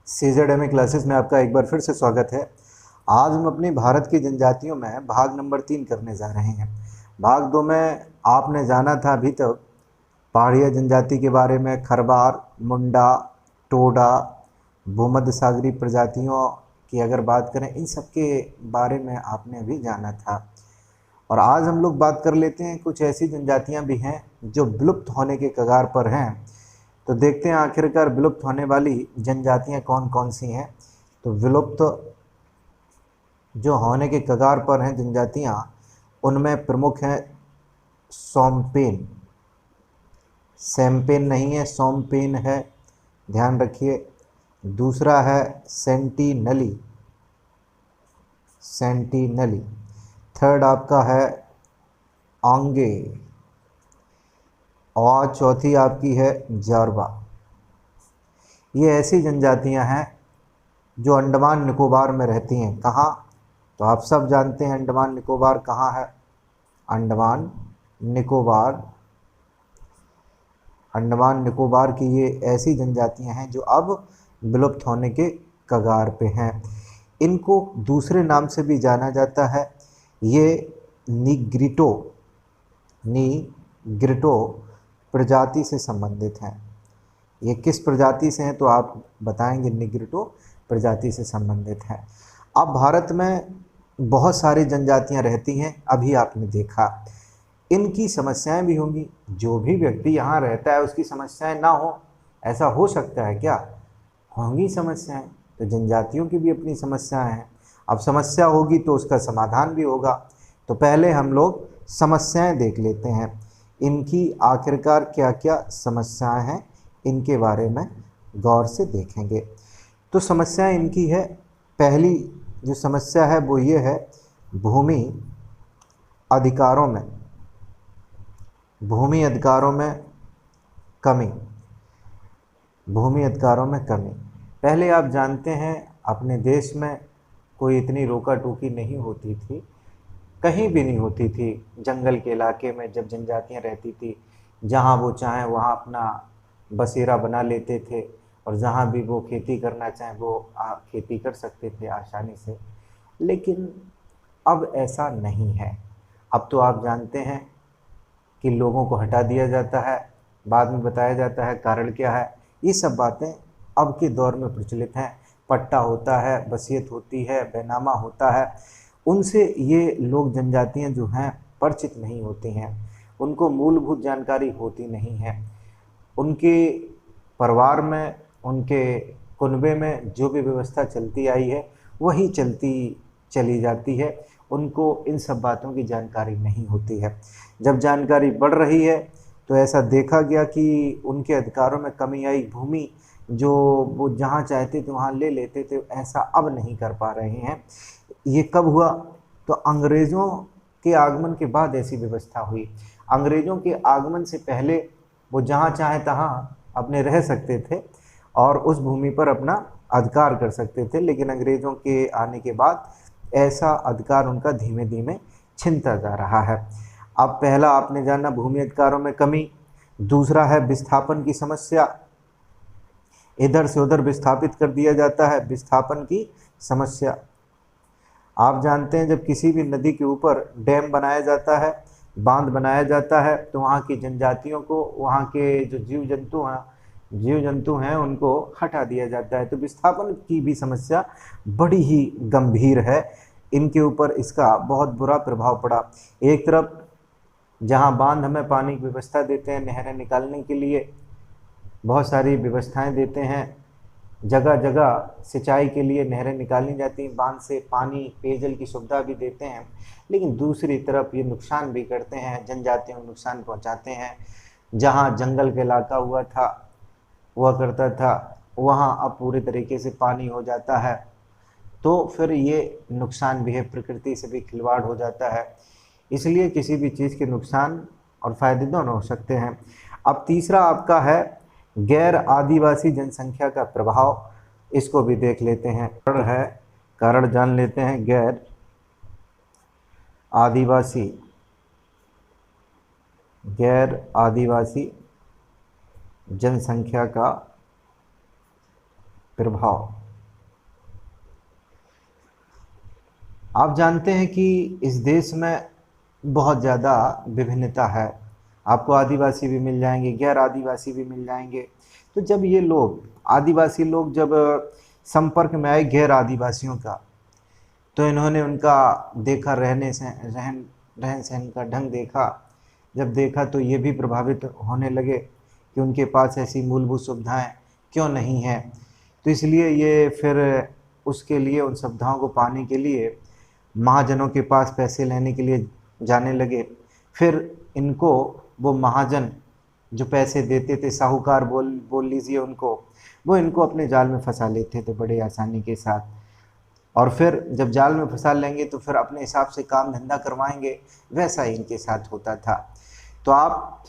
CZMA classes में आपका एक बार फिर से स्वागत है। आज हम अपनी भारत की जनजातियों में भाग नंबर 3 करने जा रहे हैं। भाग 2 में आपने जाना था अभी तक पहाड़िया जनजाति के बारे में, खरबार, मुंडा, टोडा, भूमध्य सागरीय प्रजातियों की अगर बात करें, इन सब के बारे में आपने अभी जाना था। और आज हम लोग बात कर लेते हैं, कुछ ऐसी जनजातियां भी हैं जो विलुप्त होने के कगार पर हैं। तो देखते हैं आखिरकार विलुप्त होने वाली जनजातियां कौन कौन सी हैं। तो विलुप्त जो होने के कगार पर हैं जनजातियां, उनमें प्रमुख हैं सोमपेन। सैम्पेन नहीं है, सोमपेन है, ध्यान रखिए। दूसरा है सेंटीनली, सेंटीनली। थर्ड आपका है आंगे, और चौथी आपकी है जारवा। ये ऐसी जनजातियां हैं जो अंडमान निकोबार में रहती हैं। कहाँ? तो आप सब जानते हैं अंडमान निकोबार कहाँ है। अंडमान निकोबार, अंडमान निकोबार की ये ऐसी जनजातियां हैं जो अब विलुप्त होने के कगार पे हैं। इनको दूसरे नाम से भी जाना जाता है। ये निग्रिटो, निग्रिटो प्रजाति से संबंधित हैं। ये किस प्रजाति से हैं तो आप बताएंगे, निग्रिटो प्रजाति से संबंधित हैं। अब भारत में बहुत सारी जनजातियां रहती हैं, अभी आपने देखा। इनकी समस्याएं भी होंगी। जो भी व्यक्ति यहाँ रहता है उसकी समस्याएं ना हो, ऐसा हो सकता है क्या? होंगी समस्याएं। तो जनजातियों की भी अपनी समस्याएं हैं। अब समस्या होगी तो उसका समाधान भी होगा। तो पहले हम लोग समस्याएं देख लेते हैं, इनकी आखिरकार क्या क्या समस्याएं हैं, इनके बारे में गौर से देखेंगे। तो समस्याएं इनकी है, पहली जो समस्या है वो ये है, भूमि अधिकारों में, भूमि अधिकारों में कमी, भूमि अधिकारों में कमी। पहले आप जानते हैं अपने देश में कोई इतनी रोका टोकी नहीं होती थी, कहीं भी नहीं होती थी। जंगल के इलाके में जब जनजातियां रहती थी, जहां वो चाहें वहां अपना बसेरा बना लेते थे, और जहां भी वो खेती करना चाहें वो खेती कर सकते थे आसानी से। लेकिन अब ऐसा नहीं है। अब तो आप जानते हैं कि लोगों को हटा दिया जाता है, बाद में बताया जाता है कारण क्या है। ये सब बातें अब के दौर में प्रचलित हैं। पट्टा होता है, वसीयत होती है, बैनामा होता है, उनसे ये लोग जनजातियां जो हैं परिचित नहीं होती हैं। उनको मूलभूत जानकारी होती नहीं है। उनके परिवार में, उनके कुनबे में जो भी व्यवस्था चलती आई है वही चलती चली जाती है। उनको इन सब बातों की जानकारी नहीं होती है। जब जानकारी बढ़ रही है तो ऐसा देखा गया कि उनके अधिकारों में कमी आई। भूमि जो वो जहाँ चाहते थे वहाँ ले लेते थे, ऐसा अब नहीं कर पा रहे हैं। ये कब हुआ? तो अंग्रेज़ों के आगमन के बाद ऐसी व्यवस्था हुई। अंग्रेज़ों के आगमन से पहले वो जहाँ चाहे तहाँ अपने रह सकते थे और उस भूमि पर अपना अधिकार कर सकते थे। लेकिन अंग्रेज़ों के आने के बाद ऐसा अधिकार उनका धीमे धीमे छिनता जा रहा है। अब पहला आपने जाना भूमि अधिकारों में कमी। दूसरा है विस्थापन की समस्या, इधर से उधर विस्थापित कर दिया जाता है, विस्थापन की समस्या। आप जानते हैं जब किसी भी नदी के ऊपर डैम बनाया जाता है, बांध बनाया जाता है, तो वहाँ की जनजातियों को, वहाँ के जो जीव जंतु हैं उनको हटा दिया जाता है। तो विस्थापन की भी समस्या बड़ी ही गंभीर है। इनके ऊपर इसका बहुत बुरा प्रभाव पड़ा। एक तरफ जहाँ बांध हमें पानी की व्यवस्था देते हैं, नहरें निकालने के लिए बहुत सारी व्यवस्थाएं देते हैं, जगह जगह सिंचाई के लिए नहरें निकाली जाती हैं, बांध से पानी, पेयजल की सुविधा भी देते हैं। लेकिन दूसरी तरफ ये नुकसान भी करते हैं, जनजातियों को नुकसान पहुंचाते हैं। जहां जंगल का इलाका हुआ करता था, वहां अब पूरे तरीके से पानी हो जाता है। तो फिर ये नुकसान भी है, प्रकृति से भी खिलवाड़ हो जाता है। इसलिए किसी भी चीज़ के नुकसान और फायदे दोनों हो सकते हैं। अब तीसरा आपका है गैर आदिवासी जनसंख्या का प्रभाव, इसको भी देख लेते हैं। कारण जान लेते हैं। गैर आदिवासी, गैर आदिवासी जनसंख्या का प्रभाव। आप जानते हैं कि इस देश में बहुत ज़्यादा विभिन्नता है। आपको आदिवासी भी मिल जाएंगे, गैर आदिवासी भी मिल जाएंगे। तो जब ये लोग, आदिवासी लोग जब संपर्क में आए गैर आदिवासियों का, तो इन्होंने उनका देखा, रहन सहन का ढंग देखा। जब देखा तो ये भी प्रभावित होने लगे कि उनके पास ऐसी मूलभूत सुविधाएं क्यों नहीं हैं। तो इसलिए ये फिर उसके लिए, उन सुविधाओं को पाने के लिए महाजनों के पास पैसे लेने के लिए जाने लगे। फिर इनको वो महाजन जो पैसे देते थे, साहूकार बोल लीजिए उनको, वो इनको अपने जाल में फंसा लेते थे बड़े आसानी के साथ। और फिर जब जाल में फंसा लेंगे तो फिर अपने हिसाब से काम धंधा करवाएंगे, वैसा ही इनके साथ होता था। तो आप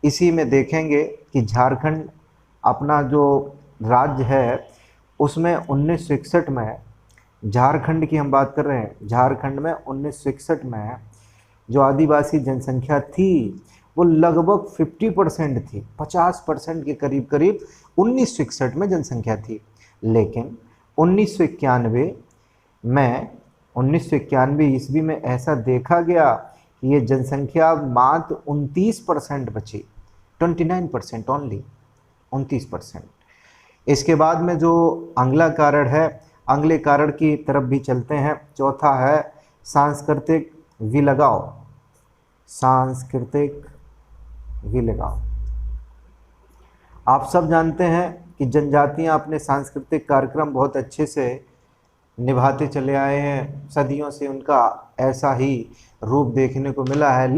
इसी में देखेंगे कि झारखंड अपना जो राज्य है उसमें 1961 में, झारखंड की हम बात कर रहे हैं, झारखंड में 1961 में जो आदिवासी जनसंख्या थी वो लगभग 50% थी, 50% के करीब करीब 1961 में जनसंख्या थी। लेकिन 1991 ईस्वी में ऐसा देखा गया कि ये जनसंख्या मात्र 29% बची, 29% ओनली, 29%। इसके बाद में जो अगला कारण है, अगले कारण की तरफ भी चलते हैं। चौथा है सांस्कृतिक विलगाव। सांस्कृतिक विलगाव। आप सब जानते हैं कि जनजातियां अपने सांस्कृतिक कार्यक्रम बहुत अच्छे से निभाते चले आए हैं, सदियों से उनका ऐसा ही रूप देखने को मिला है।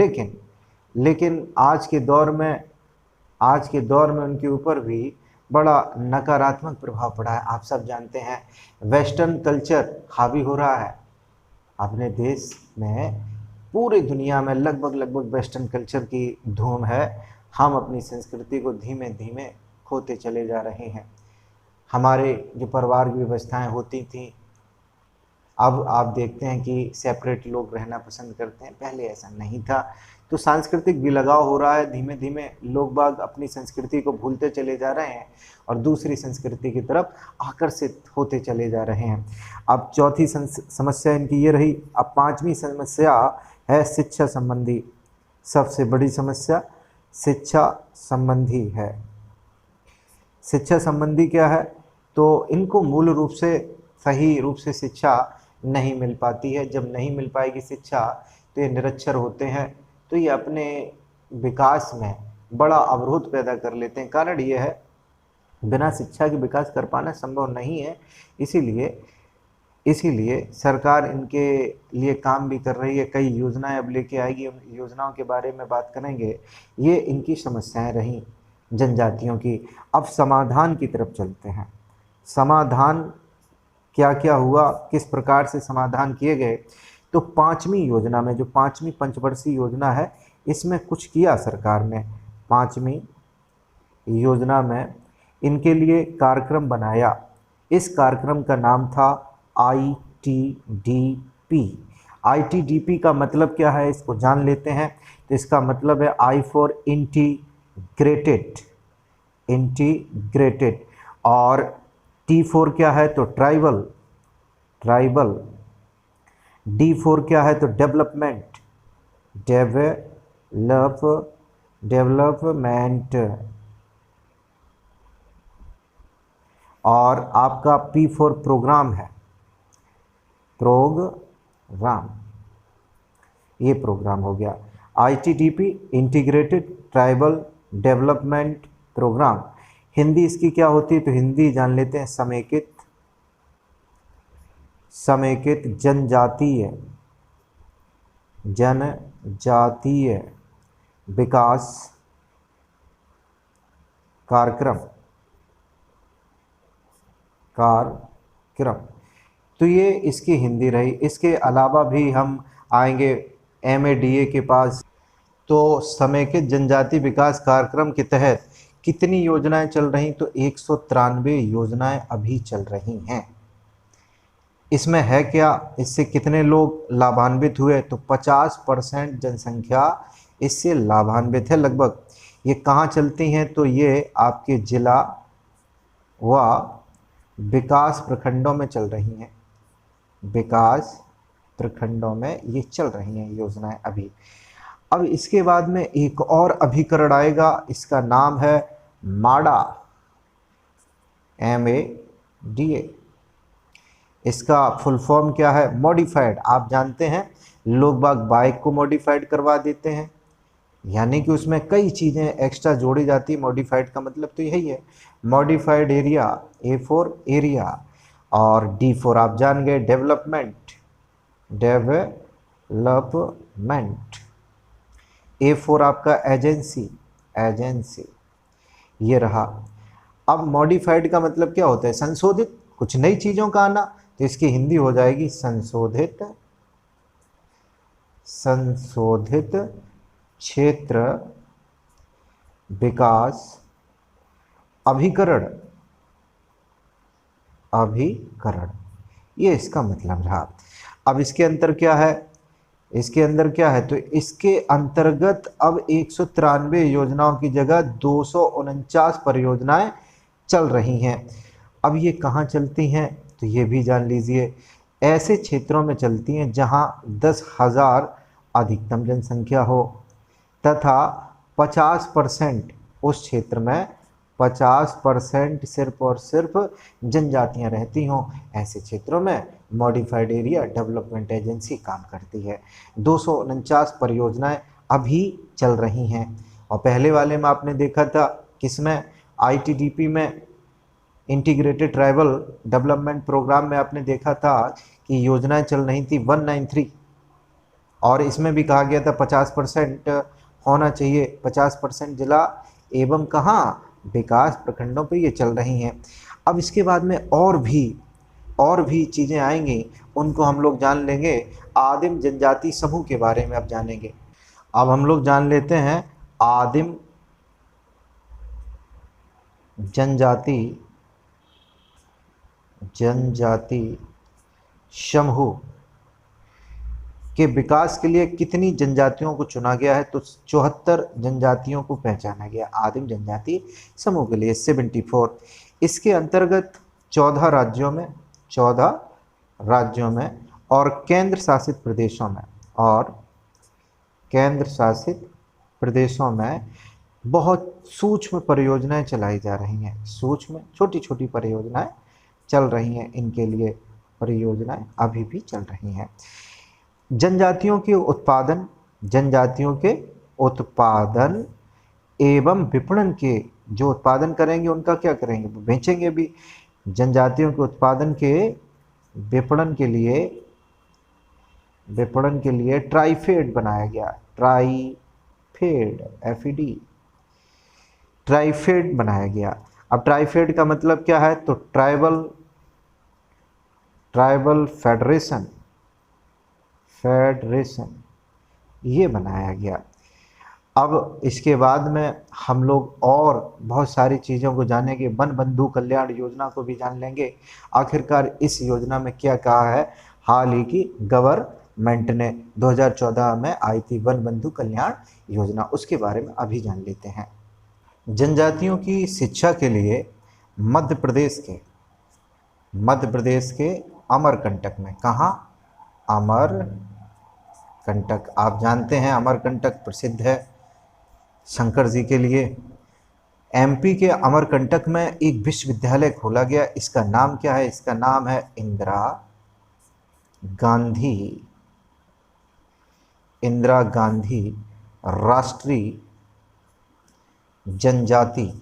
लेकिन आज के दौर में उनके ऊपर भी बड़ा नकारात्मक प्रभाव पड़ा है। आप सब जानते हैं वेस्टर्न कल्चर हावी हो रहा है अपने देश में, पूरी दुनिया में लगभग वेस्टर्न कल्चर की धूम है। हम अपनी संस्कृति को धीमे धीमे खोते चले जा रहे हैं। हमारे जो परिवार की व्यवस्थाएं होती थी, अब आप देखते हैं कि सेपरेट लोग रहना पसंद करते हैं, पहले ऐसा नहीं था। तो सांस्कृतिक विलगाव हो रहा है, धीमे धीमे लोग बाग अपनी संस्कृति को भूलते चले जा रहे हैं और दूसरी संस्कृति की तरफ आकर्षित होते चले जा रहे हैं। अब चौथी समस्या इनकी ये रही। अब पांचवी समस्या है शिक्षा संबंधी। सबसे बड़ी समस्या शिक्षा संबंधी है। शिक्षा संबंधी क्या है? तो इनको मूल रूप से, सही रूप से शिक्षा नहीं मिल पाती है। जब नहीं मिल पाएगी शिक्षा तो ये निरक्षर होते हैं, तो ये अपने विकास में बड़ा अवरोध पैदा कर लेते हैं। कारण ये है, बिना शिक्षा के विकास कर पाना संभव नहीं है। इसीलिए सरकार इनके लिए काम भी कर रही है, कई योजनाएं अब लेके आएगी, उन योजनाओं के बारे में बात करेंगे। ये इनकी समस्याएं रहीं जनजातियों की। अब समाधान की तरफ चलते हैं। समाधान क्या क्या हुआ, किस प्रकार से समाधान किए गए? तो पांचवी योजना में, जो पांचवी पंचवर्षीय योजना है, इसमें कुछ किया सरकार ने। पांचवी योजना में इनके लिए कार्यक्रम बनाया। इस कार्यक्रम का नाम था ITDP। ITDP का मतलब क्या है, इसको जान लेते हैं। तो इसका मतलब है I फॉर इंटीग्रेटेड, और T फॉर क्या है? तो ट्राइबल। D फॉर क्या है? तो डेवलपमेंट। और आपका P फॉर प्रोग्राम है, प्रोग्राम। ये प्रोग्राम हो गया ITDP, integrated tribal development programme. Hindi इसकी क्या होती है? तो हिंदी जान लेते हैं, समेकित जनजातीय विकास कार्यक्रम। तो ये इसकी हिंदी रही। इसके अलावा भी हम आएंगे MADA के पास। तो समेकित जनजाति विकास कार्यक्रम के तहत कितनी योजनाएं चल रही? तो 193 योजनाएं अभी चल रही हैं। इसमें है क्या, इससे कितने लोग लाभान्वित हुए? तो 50% जनसंख्या इससे लाभान्वित है लगभग। ये कहाँ चलती हैं? तो ये आपके जिला व विकास प्रखंडों में चल रही हैं, विकास प्रखंडों में ये चल रही हैं योजनाएं अभी। अब इसके बाद में एक और अभिकरण आएगा, इसका नाम है माडा, MADA। इसका फुल फॉर्म क्या है? मॉडिफाइड। आप जानते हैं लोग बाग बाइक को मॉडिफाइड करवा देते हैं, यानी कि उसमें कई चीज़ें एक्स्ट्रा जोड़ी जाती है। मॉडिफाइड का मतलब तो यही है। मॉडिफाइड एरिया, A4 एरिया, और D4 आप जान गए डेवलपमेंट, डेवलपमेंट। A4 आपका एजेंसी, एजेंसी, ये रहा। अब मॉडिफाइड का मतलब क्या होता है? संशोधित, कुछ नई चीज़ों का आना, तो इसकी हिंदी हो जाएगी संशोधित, संशोधित क्षेत्र विकास अभिकरण, अभिकरण, ये इसका मतलब रहा। अब इसके अंदर क्या है? इसके अंदर क्या है? तो इसके अंतर्गत अब 193 योजनाओं की जगह 249 परियोजनाएं चल रही हैं। अब ये कहाँ चलती हैं? तो ये भी जान लीजिए। ऐसे क्षेत्रों में चलती हैं जहां 10,000 अधिकतम जनसंख्या हो तथा 50% उस क्षेत्र में 50% सिर्फ और सिर्फ जनजातियां रहती हों, ऐसे क्षेत्रों में मॉडिफाइड एरिया डेवलपमेंट एजेंसी काम करती है। 249 परियोजनाएं अभी चल रही हैं। और पहले वाले में आपने देखा था किसमें? ITDP में, इंटीग्रेटेड ट्राइबल डेवलपमेंट प्रोग्राम में आपने देखा था कि योजनाएं चल रही थी 193, और इसमें भी कहा गया था 50% होना चाहिए। 50% जिला एवं कहाँ? विकास प्रखंडों पे ये चल रही हैं। अब इसके बाद में और भी चीज़ें आएंगी, उनको हम लोग जान लेंगे। आदिम जनजाति समूह के बारे में अब जानेंगे। अब हम लोग जान लेते हैं आदिम जनजाति समूह के विकास के लिए कितनी जनजातियों को चुना गया है? तो 74 जनजातियों को पहचाना गया आदिम जनजाति समूह के लिए, 74। इसके अंतर्गत 14 राज्यों में और केंद्र शासित प्रदेशों में बहुत सूक्ष्म परियोजनाएं चलाई जा रही हैं। सूक्ष्म, छोटी छोटी परियोजनाएं चल रही हैं, इनके लिए परियोजनाएं अभी भी चल रही हैं। जनजातियों के उत्पादन एवं विपणन के, जो उत्पादन करेंगे उनका क्या करेंगे? वो बेचेंगे भी। जनजातियों के उत्पादन के विपणन के लिए ट्राइफेड बनाया गया, ट्राइफेड, FED, ट्राइफेड बनाया गया। अब ट्राइफेड का मतलब क्या है? तो ट्राइबल फेडरेशन, ये बनाया गया। अब इसके बाद में हम लोग और बहुत सारी चीज़ों को जानेंगे। वन बंधु कल्याण योजना को भी जान लेंगे। आखिरकार इस योजना में क्या कहा है? हाल ही की गवर्नमेंट ने 2014 में आई थी वन बंधु कल्याण योजना, उसके बारे में अभी जान लेते हैं। जनजातियों की शिक्षा के लिए मध्य प्रदेश के अमरकंटक में, कहाँ? अमरकंटक, आप जानते हैं अमरकंटक प्रसिद्ध है शंकर जी के लिए। MP के अमरकंटक में एक विश्वविद्यालय खोला गया। इसका नाम क्या है? इसका नाम है इंदिरा गांधी राष्ट्रीय जनजातीय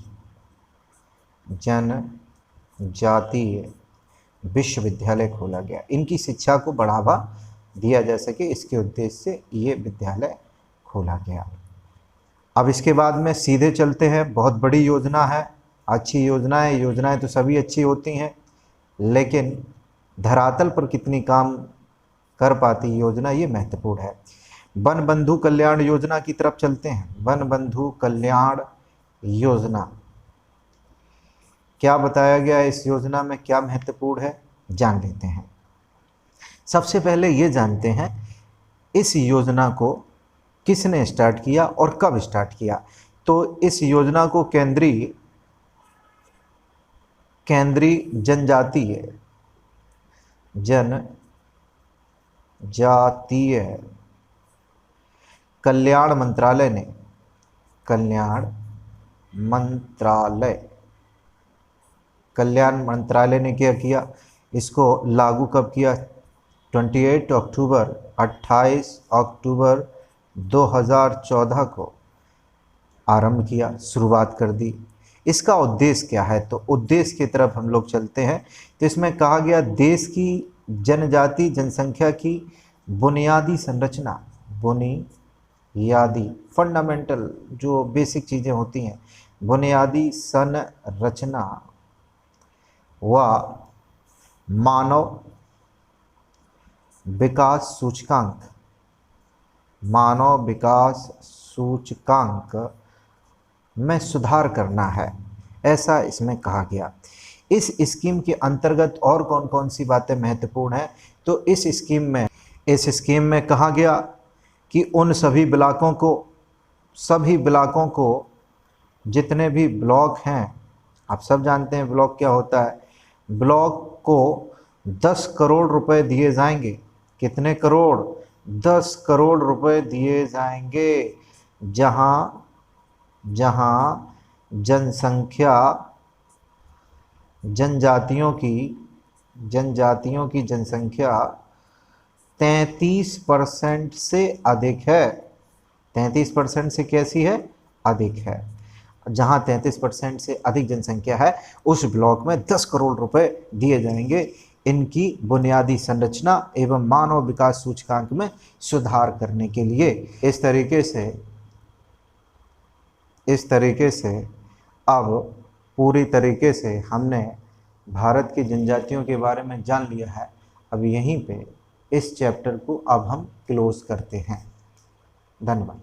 विश्वविद्यालय खोला गया। इनकी शिक्षा को बढ़ावा दिया जा सके, इसके उद्देश्य से ये विद्यालय खोला गया। अब इसके बाद में सीधे चलते हैं। बहुत बड़ी योजना है, अच्छी योजनाएं तो सभी अच्छी होती हैं, लेकिन धरातल पर कितनी काम कर पाती योजना, ये महत्वपूर्ण है। वन बंधु कल्याण योजना की तरफ चलते हैं। वन बंधु कल्याण योजना, क्या बताया गया है इस योजना में, क्या महत्वपूर्ण है, जान लेते हैं। सबसे पहले ये जानते हैं इस योजना को किसने स्टार्ट किया और कब स्टार्ट किया। तो इस योजना को केंद्रीय केंद्रीय जनजातीय कल्याण मंत्रालय ने कल्याण मंत्रालय ने क्या किया, इसको लागू कब किया, 28 अक्टूबर 2014 को आरंभ किया, शुरुआत कर दी। इसका उद्देश्य क्या है, तो उद्देश्य की तरफ हम लोग चलते हैं। तो इसमें कहा गया देश की जनजाति जनसंख्या की बुनियादी संरचना, बुनियादी फंडामेंटल जो बेसिक चीज़ें होती हैं, बुनियादी संरचना व मानव विकास सूचकांक में सुधार करना है, ऐसा इसमें कहा गया। इस स्कीम के अंतर्गत और कौन कौन सी बातें महत्वपूर्ण हैं, तो इस स्कीम में कहा गया कि उन सभी ब्लॉकों को जितने भी ब्लॉक हैं, आप सब जानते हैं ब्लॉक क्या होता है, ब्लॉक को 10 करोड़ रुपए दिए जाएंगे। कितने करोड़, 10 करोड़ रुपए दिए जाएंगे। जहां जनजातियों की जनसंख्या 33% से अधिक है। 33% से कैसी है, अधिक है। जहां 33% से अधिक जनसंख्या है उस ब्लॉक में 10 करोड़ रुपए दिए जाएंगे इनकी बुनियादी संरचना एवं मानव विकास सूचकांक में सुधार करने के लिए। इस तरीके से अब पूरी तरीके से हमने भारत की जनजातियों के बारे में जान लिया है। अब यहीं पे इस चैप्टर को अब हम क्लोज करते हैं। धन्यवाद।